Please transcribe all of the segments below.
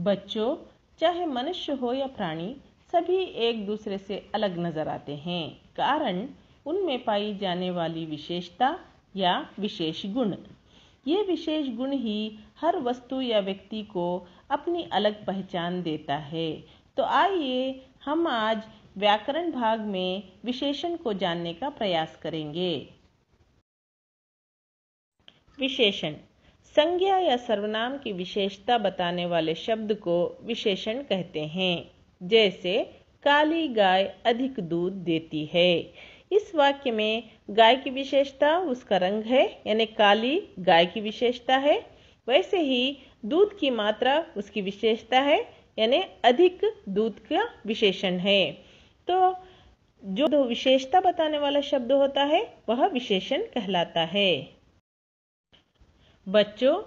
बच्चों, चाहे मनुष्य हो या प्राणी, सभी एक दूसरे से अलग नजर आते हैं। कारण उनमें पाई जाने वाली विशेषता या विशेष गुण। ये विशेष गुण ही हर वस्तु या व्यक्ति को अपनी अलग पहचान देता है। तो आइए हम आज व्याकरण भाग में विशेषण को जानने का प्रयास करेंगे। विशेषण संज्ञा या सर्वनाम की विशेषता बताने वाले शब्द को विशेषण कहते हैं। जैसे काली गाय अधिक दूध देती है। इस वाक्य में गाय की विशेषता उसका रंग है, यानी काली गाय की विशेषता है। वैसे ही दूध की मात्रा उसकी विशेषता है, यानी अधिक दूध का विशेषण है। तो जो विशेषता बताने वाला शब्द होता है वह विशेषण कहलाता है। बच्चों,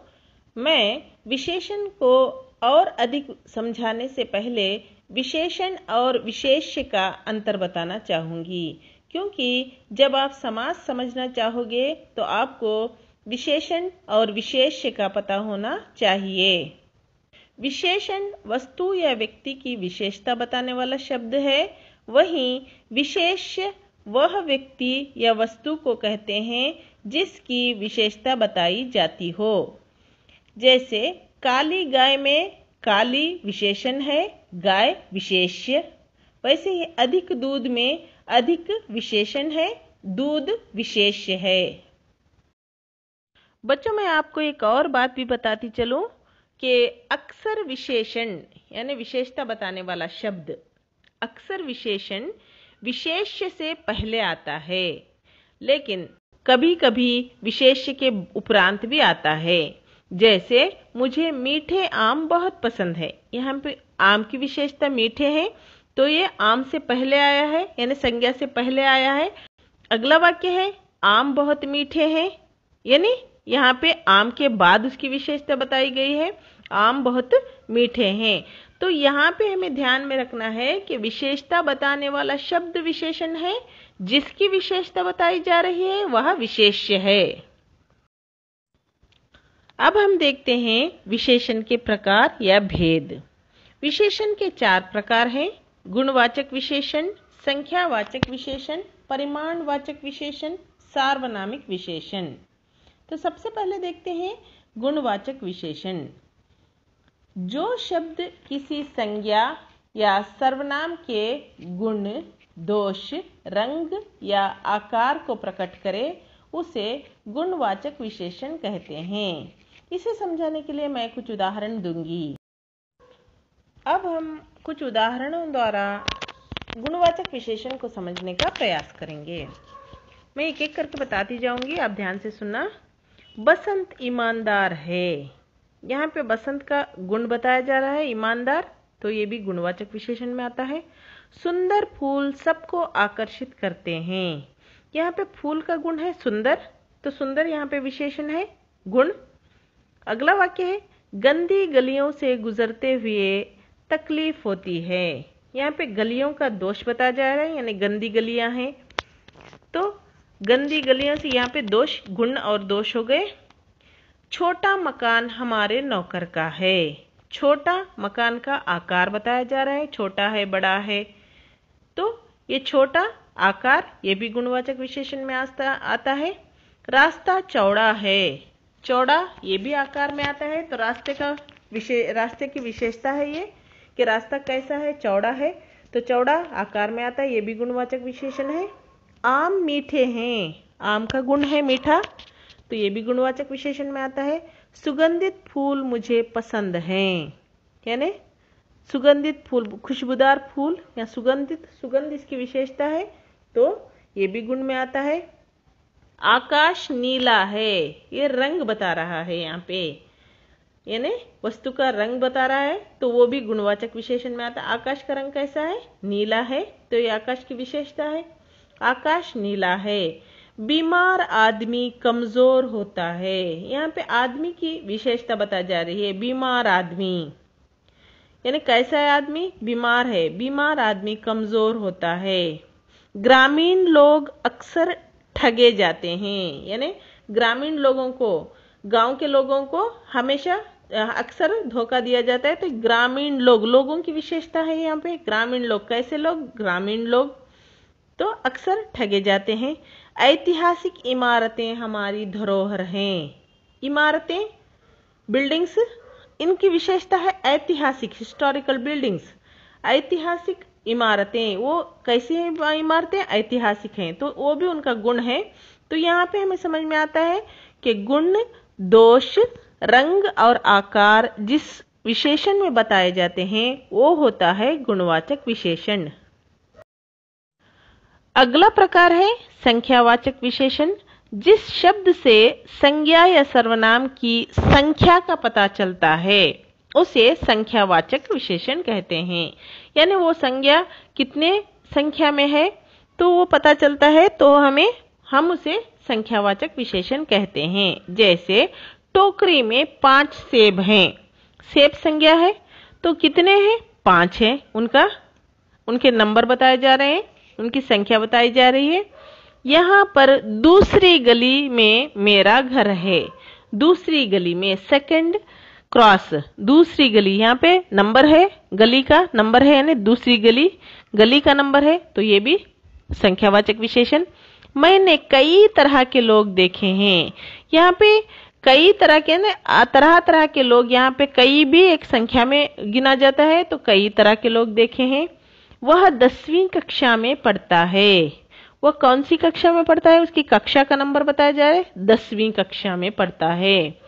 मैं विशेषण को और अधिक समझाने से पहले विशेषण और विशेष्य का अंतर बताना चाहूंगी, क्योंकि जब आप समास समझना चाहोगे तो आपको विशेषण और विशेष्य का पता होना चाहिए। विशेषण वस्तु या व्यक्ति की विशेषता बताने वाला शब्द है, वहीं विशेष्य वह व्यक्ति या वस्तु को कहते हैं जिसकी विशेषता बताई जाती हो। जैसे काली गाय में काली विशेषण है, गाय विशेष्य। वैसे ही अधिक दूध में अधिक विशेषण है, दूध विशेष्य है। बच्चों, मैं आपको एक और बात भी बताती चलूं कि अक्सर विशेषण यानी विशेषता बताने वाला शब्द, अक्सर विशेषण विशेष्य से पहले आता है, लेकिन कभी कभी विशेष्य के उपरांत भी आता है। जैसे मुझे मीठे आम बहुत पसंद है। यहाँ पे आम की विशेषता मीठे हैं, तो ये आम से पहले आया है, यानी संज्ञा से पहले आया है। अगला वाक्य है आम बहुत मीठे हैं, यानी यहाँ पे आम के बाद उसकी विशेषता बताई गई है, आम बहुत मीठे हैं। तो यहाँ पे हमें ध्यान में रखना है कि विशेषता बताने वाला शब्द विशेषण है, जिसकी विशेषता बताई जा रही है वह विशेष्य है। अब हम देखते हैं विशेषण के प्रकार या भेद। विशेषण के 4 प्रकार हैं: गुणवाचक विशेषण, संख्यावाचक विशेषण, परिमाणवाचक विशेषण, सार्वनामिक विशेषण। तो सबसे पहले देखते हैं गुणवाचक विशेषण। जो शब्द किसी संज्ञा या सर्वनाम के गुण, दोष, रंग या आकार को प्रकट करे उसे गुणवाचक विशेषण कहते हैं। इसे समझाने के लिए मैं कुछ उदाहरण दूंगी। अब हम कुछ उदाहरणों द्वारा गुणवाचक विशेषण को समझने का प्रयास करेंगे। मैं एक एक करके बताती जाऊंगी, आप ध्यान से सुनना। बसंत ईमानदार है। यहाँ पे बसंत का गुण बताया जा रहा है, ईमानदार, तो ये भी गुणवाचक विशेषण में आता है। सुंदर फूल सबको आकर्षित करते हैं। यहाँ पे फूल का गुण है सुंदर, तो सुंदर यहाँ पे विशेषण है, गुण। अगला वाक्य है गंदी गलियों से गुजरते हुए तकलीफ होती है। यहाँ पे गलियों का दोष बताया जा रहा है, यानी गंदी गलियां हैं, तो गंदी गलियों से यहाँ पे दोष, गुण और दोष हो गए। छोटा मकान हमारे नौकर का है। छोटा मकान का आकार बताया जा रहा है, छोटा है, बड़ा है, तो ये छोटा आकार, ये भी गुणवाचक विशेषण में आता है। रास्ता चौड़ा है। चौड़ा ये भी आकार में आता है, तो रास्ते की विशेषता है ये कि रास्ता कैसा है, चौड़ा है, तो चौड़ा आकार में आता है, ये भी गुणवाचक विशेषण है। आम मीठे हैं। आम का गुण है मीठा, तो ये भी गुणवाचक विशेषण में आता है। सुगंधित फूल मुझे पसंद हैं, यानी सुगंधित फूल, खुशबूदार फूल या सुगंध इसकी विशेषता है, तो ये भी गुण में आता है। आकाश नीला है। ये रंग बता रहा है, यहाँ पे यानी वस्तु का रंग बता रहा है, तो वो भी गुणवाचक विशेषण में आता है। आकाश का रंग कैसा है, नीला है, तो ये आकाश की विशेषता है, आकाश नीला है। बीमार आदमी कमजोर होता है। यहाँ पे आदमी की विशेषता बताई जा रही है, बीमार आदमी, यानी कैसा है आदमी, बीमार है, बीमार आदमी कमजोर होता है। ग्रामीण लोग अक्सर ठगे जाते हैं, यानी ग्रामीण लोगों को, गांव के लोगों को हमेशा अक्सर धोखा दिया जाता है। तो ग्रामीण लोग, लोगों की विशेषता है यहाँ पे। ग्रामीण लोग, कैसे लोग? ग्रामीण लोग तो अक्सर ठगे जाते हैं। ऐतिहासिक इमारतें हमारी धरोहर हैं। इमारतें, बिल्डिंग्स, इनकी विशेषता है ऐतिहासिक, हिस्टोरिकल बिल्डिंग्स। ऐतिहासिक इमारतें, वो कैसी हैं इमारतें? ऐतिहासिक हैं, तो वो भी उनका गुण है। तो यहाँ पे हमें समझ में आता है कि गुण, दोष, रंग और आकार जिस विशेषण में बताए जाते हैं वो होता है गुणवाचक विशेषण। अगला प्रकार है संख्यावाचक विशेषण। जिस शब्द से संज्ञा या सर्वनाम की संख्या का पता चलता है उसे संख्यावाचक विशेषण कहते हैं। यानी वो संज्ञा कितने संख्या में है तो वो पता चलता है, तो हम उसे संख्यावाचक विशेषण कहते हैं। जैसे टोकरी में 5 सेब हैं। सेब संज्ञा है तो कितने हैं? 5 हैं। उनके नंबर बताए जा रहे हैं, उनकी संख्या बताई जा रही है। यहाँ पर दूसरी गली में मेरा घर है। दूसरी गली में, सेकंड क्रॉस, दूसरी गली, यहाँ पे नंबर है, गली का नंबर है, यानी दूसरी गली का नंबर है, तो ये भी संख्यावाचक विशेषण। मैंने कई तरह के लोग देखे हैं। यहाँ पे कई तरह के, तरह के लोग, यहाँ पे कई भी एक संख्या में गिना जाता है, तो कई तरह के लोग देखे हैं। वह 10वीं कक्षा में पढ़ता है। वह कौन सी कक्षा में पढ़ता है? उसकी कक्षा का नंबर बताया जा रहा है, 10वीं कक्षा में पढ़ता है।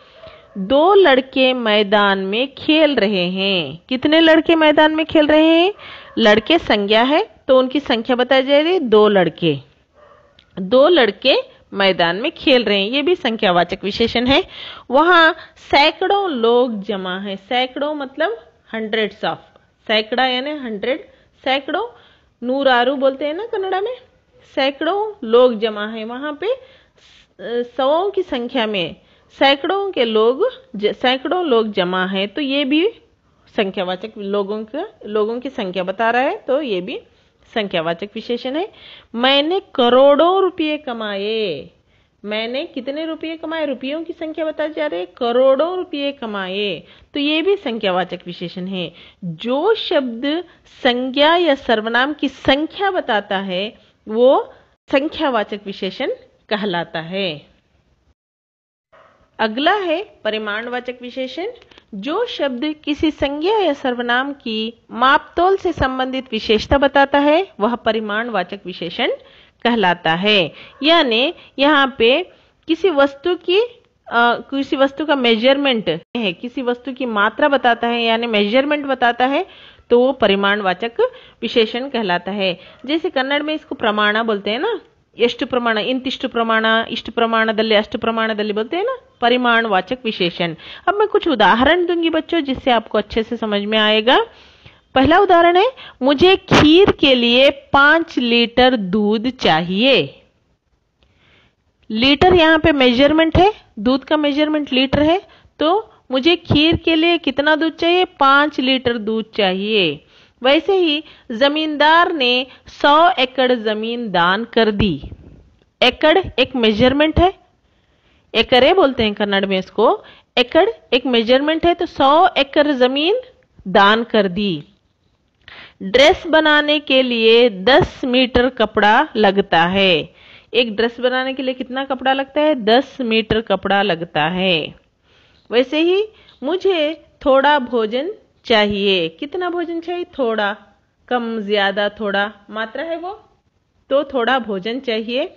2 लड़के मैदान में खेल रहे हैं। कितने लड़के मैदान में खेल रहे हैं? लड़के संज्ञा है तो उनकी संख्या बताई जा रही है, 2 लड़के। 2 लड़के मैदान में खेल रहे हैं, ये भी संख्यावाचक विशेषण है। वहां सैकड़ों लोग जमा है। सैकड़ों मतलब hundreds ऑफ, सैकड़ा यानी 100, सैकड़ों, नूरारू बोलते हैं ना कन्नड़ा में। सैकड़ों लोग जमा है, वहां पे 100 की संख्या में सैकड़ों लोग जमा है, तो ये भी संख्यावाचक, लोगों की संख्या बता रहा है, तो ये भी संख्यावाचक विशेषण है। मैंने करोड़ों रुपये कमाए। मैंने कितने रुपये कमाए? रुपयों की संख्या बताई जा रही है, करोड़ों रुपये कमाए, तो ये भी संख्यावाचक विशेषण है। जो शब्द संज्ञा या सर्वनाम की संख्या बताता है वो संख्यावाचक विशेषण कहलाता है। अगला है परिमाणवाचक विशेषण। जो शब्द किसी संज्ञा या सर्वनाम की मापतोल से संबंधित विशेषता बताता है वह परिमाणवाचक विशेषण कहलाता है। यानी यहाँ पे किसी वस्तु का मेजरमेंट है, किसी वस्तु की मात्रा बताता है, यानी मेजरमेंट बताता है, तो वो परिमाणवाचक विशेषण कहलाता है। जैसे कन्नड़ में इसको प्रमाण बोलते हैं ना, ಎಷ್ಟು ಪ್ರಮಾಣ, ಇಂತಿಷ್ಟು ಪ್ರಮಾಣ, इष्ट प्रमाणದಲ್ಲಿ अष्ट प्रमाणದಲ್ಲಿ बोलते हैं ना, परिमाणवाचक विशेषण। अब मैं कुछ उदाहरण दूंगी बच्चों जिससे आपको अच्छे से समझ में आएगा। पहला उदाहरण है, मुझे खीर के लिए 5 लीटर दूध चाहिए। लीटर यहाँ पे मेजरमेंट है, दूध का मेजरमेंट लीटर है, तो मुझे खीर के लिए कितना दूध चाहिए? 5 लीटर दूध चाहिए। वैसे ही जमींदार ने 100 एकड़ जमीन दान कर दी। एकड़ एक मेजरमेंट है, एकरे बोलते हैं कन्नड़ में इसको। एकड़ एक मेजरमेंट है, तो 100 एकड़ जमीन दान कर दी। ड्रेस बनाने के लिए 10 मीटर कपड़ा लगता है। एक ड्रेस बनाने के लिए कितना कपड़ा लगता है? 10 मीटर कपड़ा लगता है। वैसे ही मुझे थोड़ा भोजन चाहिए। कितना भोजन चाहिए? थोड़ा, कम, ज्यादा, थोड़ा, मात्रा है वो, तो थोड़ा भोजन चाहिए।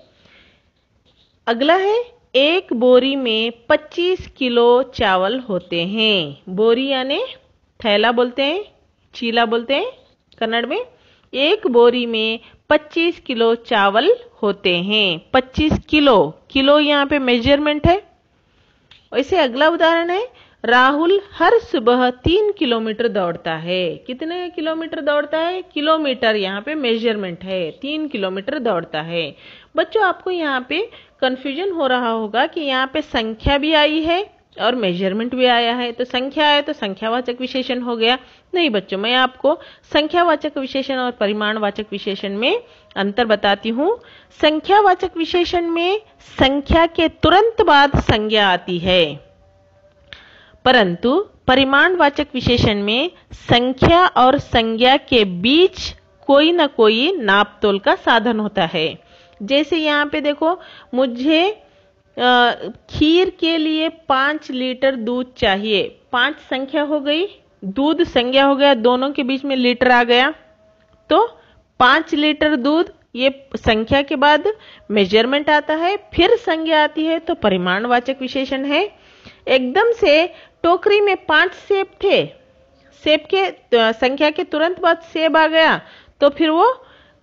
अगला है, एक बोरी में 25 किलो चावल होते हैं। बोरी यानी थैला बोलते हैं, चीला बोलते हैं कन्नड़ में। एक बोरी में 25 किलो चावल होते हैं। 25 किलो, किलो यहाँ पे मेजरमेंट है। वैसे अगला उदाहरण है, राहुल हर सुबह 3 किलोमीटर दौड़ता है। कितने किलोमीटर दौड़ता है? किलोमीटर यहाँ पे मेजरमेंट है, 3 किलोमीटर दौड़ता है। बच्चों आपको यहाँ पे कंफ्यूजन हो रहा होगा कि यहाँ पे संख्या भी आई है और मेजरमेंट भी आया है, तो संख्या आया तो संख्यावाचक विशेषण हो गया। नहीं बच्चों, मैं आपको संख्यावाचक विशेषण और परिमाणवाचक विशेषण में अंतर बताती हूँ। संख्यावाचक विशेषण में संख्या के तुरंत बाद संज्ञा आती है। परंतु परिमाणवाचक विशेषण में संख्या और संज्ञा के बीच कोई ना कोई नापतोल का साधन होता है। जैसे यहाँ पे देखो, मुझे खीर के लिए 5 लीटर दूध चाहिए। 5 संख्या हो गई, दूध संज्ञा हो गया, दोनों के बीच में लीटर आ गया, तो 5 लीटर दूध ये संख्या के बाद मेजरमेंट आता है, फिर संज्ञा आती है तो परिमाणवाचक विशेषण है। एकदम से टोकरी में 5 सेब थे, सेब के संख्या के तुरंत बाद सेब आ गया तो फिर वो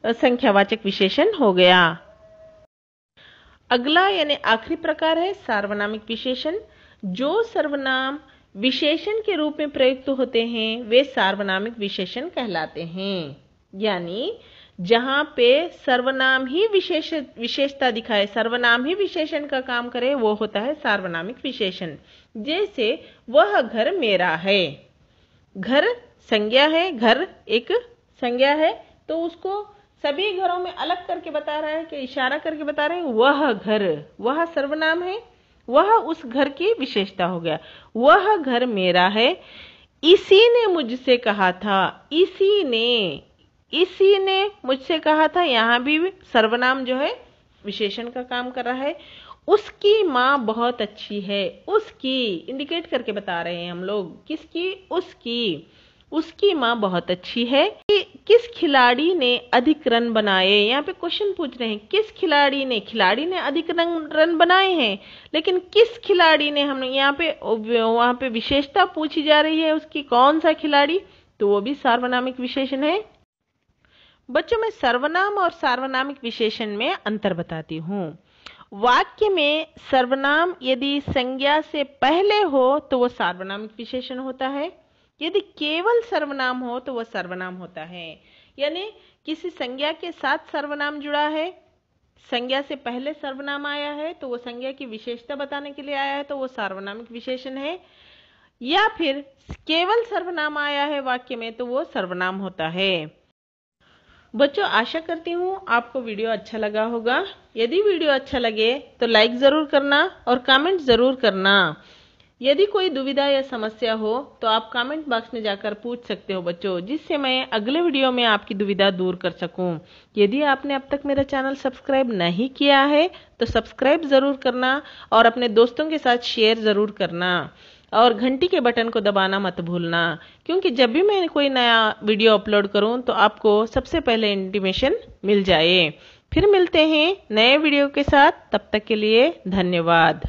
संख्यावाचक विशेषण हो गया। अगला यानी आखिरी प्रकार है सार्वनामिक विशेषण। जो सर्वनाम विशेषण के रूप में प्रयुक्त होते हैं वे सार्वनामिक विशेषण कहलाते हैं। यानी जहां पे सर्वनाम ही विशेषता दिखाए, सर्वनाम ही विशेषण का काम करे, वो होता है सार्वनामिक विशेषण। जैसे वह घर मेरा है, घर संज्ञा है, घर एक संज्ञा है, तो उसको सभी घरों में अलग करके बता रहा है कि इशारा करके बता रहे हैं वह घर, वह सर्वनाम है, वह उस घर की विशेषता हो गया। वह घर मेरा है, इसी ने मुझसे कहा था, इसी ने मुझसे कहा था, यहाँ भी सर्वनाम जो है विशेषण का काम कर रहा है। उसकी माँ बहुत अच्छी है, उसकी इंडिकेट करके बता रहे हैं हम लोग, किसकी, उसकी माँ बहुत अच्छी है। किस खिलाड़ी ने अधिक रन बनाए, यहाँ पे क्वेश्चन पूछ रहे हैं किस खिलाड़ी ने अधिक रन बनाए हैं, लेकिन किस खिलाड़ी ने, हम यहाँ पे वहां पे विशेषता पूछी जा रही है उसकी, कौन सा खिलाड़ी, तो वो भी सार्वनामिक विशेषण है। बच्चों, मैं सर्वनाम और सार्वनामिक विशेषण में अंतर बताती हूँ। वाक्य में सर्वनाम यदि संज्ञा से पहले हो तो वो सार्वनामिक विशेषण होता है, यदि केवल सर्वनाम हो तो वह सर्वनाम होता है। यानी किसी संज्ञा के साथ सर्वनाम जुड़ा है, संज्ञा से पहले सर्वनाम आया है तो वो संज्ञा की विशेषता बताने के लिए आया है तो वो सार्वनामिक विशेषण है, या फिर केवल सर्वनाम आया है वाक्य में तो वो सर्वनाम होता है। बच्चों, आशा करती हूँ आपको वीडियो अच्छा लगा होगा। यदि वीडियो अच्छा लगे तो लाइक जरूर करना और कमेंट जरूर करना। यदि कोई दुविधा या समस्या हो तो आप कमेंट बॉक्स में जाकर पूछ सकते हो बच्चों, जिससे मैं अगले वीडियो में आपकी दुविधा दूर कर सकूं। यदि आपने अब तक मेरा चैनल सब्सक्राइब नहीं किया है तो सब्सक्राइब जरूर करना और अपने दोस्तों के साथ शेयर जरूर करना और घंटी के बटन को दबाना मत भूलना, क्योंकि जब भी मैं कोई नया वीडियो अपलोड करूं तो आपको सबसे पहले इंटीमेशन मिल जाए। फिर मिलते हैं नए वीडियो के साथ, तब तक के लिए धन्यवाद।